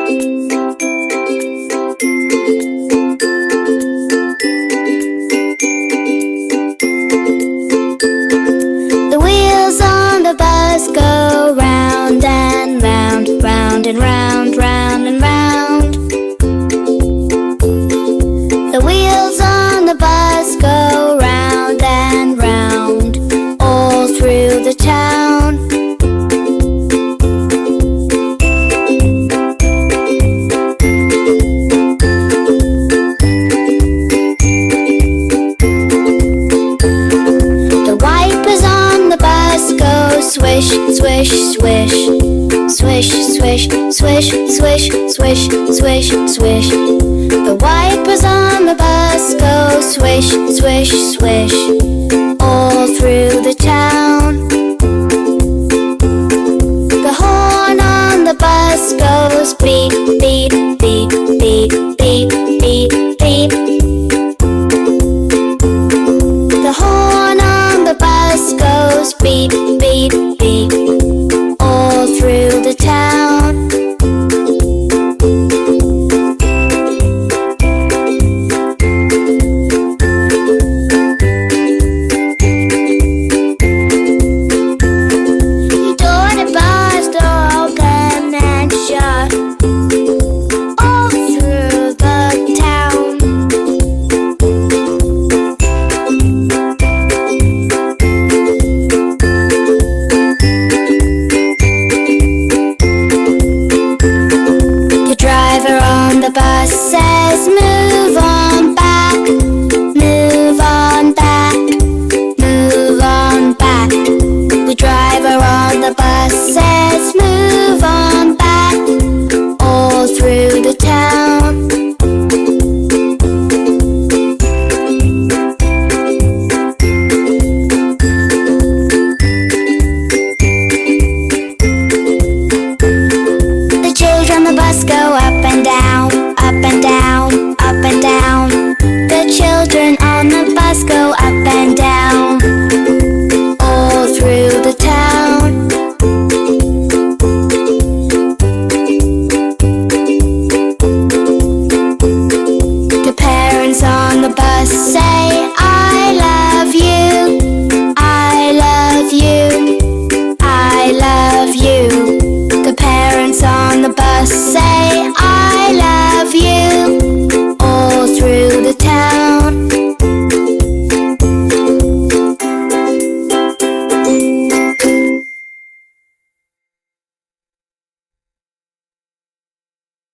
The wheels on the bus go round and round, round and round, round and round. The wheels on the bus go round and round, all through the town. The wipers on the bus go swish, swish, swish. Swish, swish, swish, swish, swish, swish, swish. The wipers on the bus go swish, swish, swish, all through the town. The horn on the bus goes beep,